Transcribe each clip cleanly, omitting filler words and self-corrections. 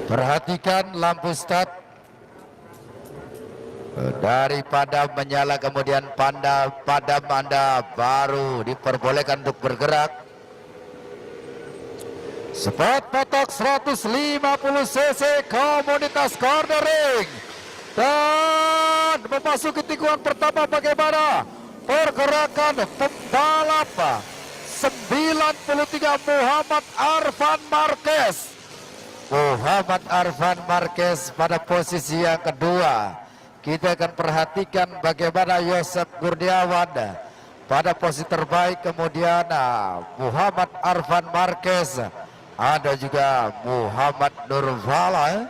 Perhatikan lampu start daripada menyala kemudian padam Anda baru diperbolehkan untuk bergerak. Spot patok 150 cc komunitas cornering dan memasuki tikungan pertama. Bagaimana pergerakan pembalap 93 Muhammad Arfan Marquez. Muhammad Arfan Marquez pada posisi yang kedua. Kita akan perhatikan bagaimana Yosep Kurniawan pada posisi terbaik, kemudian Muhammad Arfan Marquez, ada juga Muhammad Nurvala.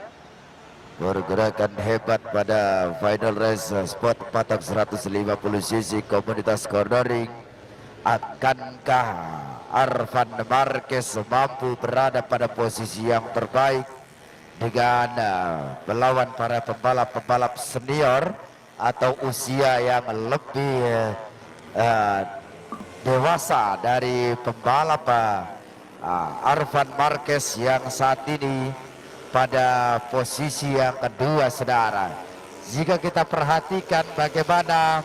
Pergerakan hebat pada final race spot patok 150 cc komunitas cornering. Akankah Arfan Marquez mampu berada pada posisi yang terbaik dengan melawan para pembalap-pembalap senior atau usia yang lebih dewasa dari pembalap Arfan Marquez yang saat ini pada posisi yang kedua, saudara. Jika kita perhatikan bagaimana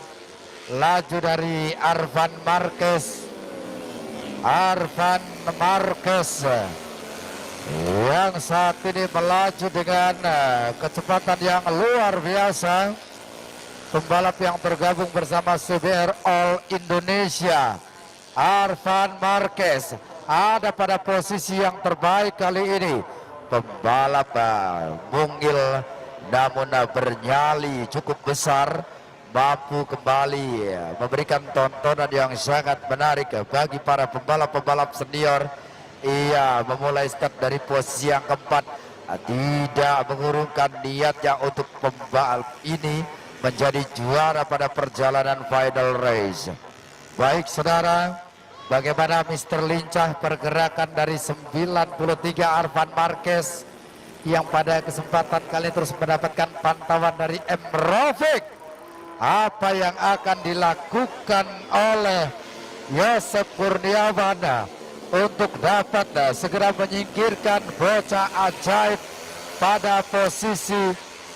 laju dari Arfan Marquez yang saat ini melaju dengan kecepatan yang luar biasa. Pembalap yang bergabung bersama CBR All Indonesia, Arfan Marquez, ada pada posisi yang terbaik kali ini. Pembalap mungil namun bernyali cukup besar, mampu kembali memberikan tontonan yang sangat menarik bagi para pembalap-pembalap senior. Ia memulai start dari posisi yang keempat, tidak mengurungkan niatnya untuk pembalap ini menjadi juara pada perjalanan final race. Baik saudara, bagaimana Mr. Lincah pergerakan dari 93 Arfan Marquez yang pada kesempatan kali ini terus mendapatkan pantauan dari M. Rafiq. Apa yang akan dilakukan oleh Yosep Kurniawan untuk dapat segera menyingkirkan bocah ajaib pada posisi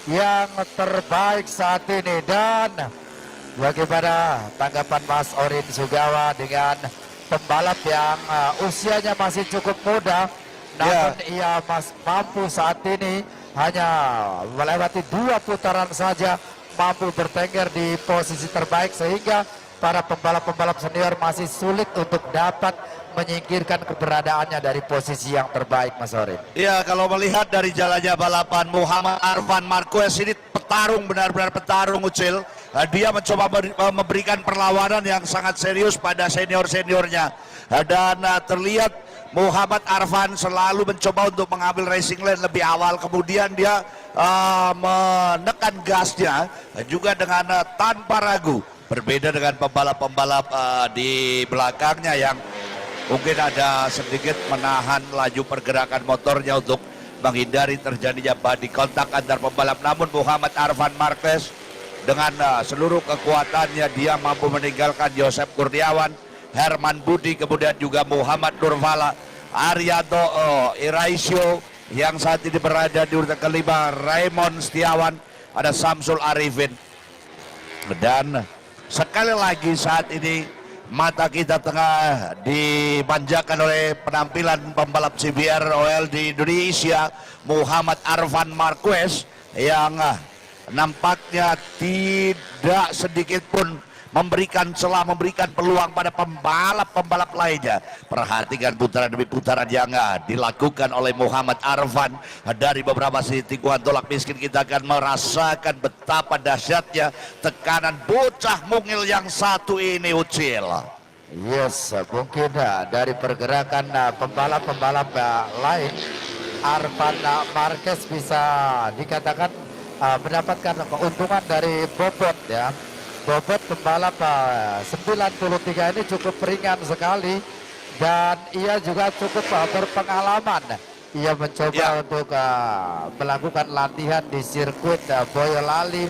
yang terbaik saat ini. Dan bagaimana tanggapan Mas Orin Sugawa dengan pembalap yang usianya masih cukup muda, namun ia mampu saat ini hanya melewati 2 putaran saja mampu bertengger di posisi terbaik, sehingga para pembalap-pembalap senior masih sulit untuk dapat menyingkirkan keberadaannya dari posisi yang terbaik, Mas Orin. Ya, kalau melihat dari jalannya balapan, Muhammad Arfan Marquez ini petarung, benar-benar petarung, Ucil. Dia mencoba memberikan perlawanan yang sangat serius pada senior-seniornya. Dan terlihat Muhammad Arfan selalu mencoba untuk mengambil racing lane lebih awal, kemudian dia menekan gasnya juga dengan tanpa ragu. Berbeda dengan pembalap-pembalap di belakangnya yang mungkin ada sedikit menahan laju pergerakan motornya untuk menghindari terjadinya body kontak antar pembalap. Namun Muhammad Arfan Marquez dengan seluruh kekuatannya dia mampu meninggalkan Yosep Kurniawan, Herman Budi, kemudian juga Muhammad Nurvala, Arianto Iraisio yang saat ini berada di urutan kelima, Raymond Setiawan, ada Samsul Arifin. Dan sekali lagi saat ini mata kita tengah dimanjakan oleh penampilan pembalap CBR OL di Indonesia, Muhammad Arfan Marquez, yang nampaknya tidak sedikit pun memberikan celah, memberikan peluang pada pembalap-pembalap lainnya. Perhatikan putaran demi putaran yang dilakukan oleh Muhammad Arfan dari beberapa tikungan tolak miskin. Kita akan merasakan betapa dahsyatnya tekanan bocah mungil yang satu ini, Ucil. Yes, mungkin dari pergerakan pembalap-pembalap lain, Arfan Marquez bisa dikatakan mendapatkan keuntungan dari bobot ya. Bobot pembalap 93 ini cukup ringan sekali, dan ia juga cukup berpengalaman. Ia mencoba untuk melakukan latihan di sirkuit Boyolali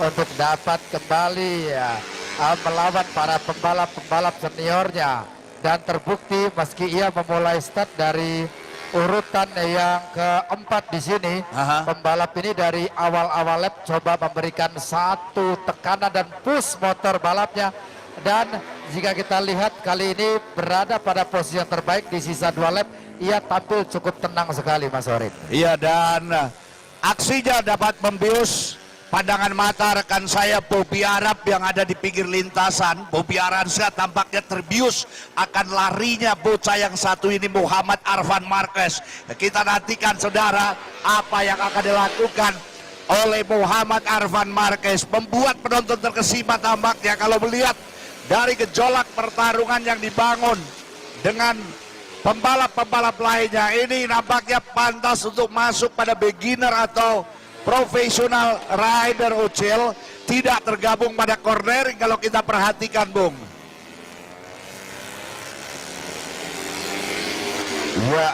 untuk dapat kembali melawan para pembalap-pembalap seniornya, dan terbukti meski ia memulai start dari urutan yang keempat di sini. Aha. Pembalap ini dari awal-awal lap coba memberikan satu tekanan dan push motor balapnya. Dan jika kita lihat kali ini berada pada posisi yang terbaik di sisa 2 lap. Ia tampil cukup tenang sekali, Mas Orin. Iya, dan aksinya dapat membius pandangan mata rekan saya Bobby Arab yang ada di pinggir lintasan. Bobby Aransyah tampaknya terbius akan larinya bocah yang satu ini, Muhammad Arfan Marquez. Kita nantikan saudara apa yang akan dilakukan oleh Muhammad Arfan Marquez. Membuat penonton terkesima tampaknya kalau melihat dari gejolak pertarungan yang dibangun dengan pembalap-pembalap lainnya. Ini nampaknya pantas untuk masuk pada beginner atau profesional rider, Ucil. Tidak tergabung pada cornering kalau kita perhatikan, Bung. Ya,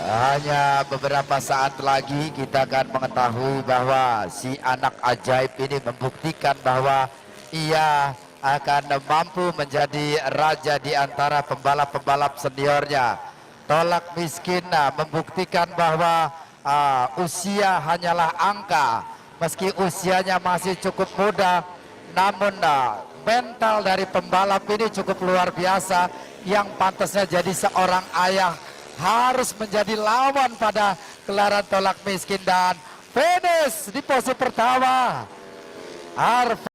hanya beberapa saat lagi kita akan mengetahui bahwa si anak ajaib ini membuktikan bahwa ia akan mampu menjadi raja di antara pembalap-pembalap seniornya. Tolak Miskin membuktikan bahwa usia hanyalah angka. Meski usianya masih cukup muda, namun mental dari pembalap ini cukup luar biasa. Yang pantasnya jadi seorang ayah harus menjadi lawan pada gelaran Tolak Miskin. Dan finish di posisi pertama.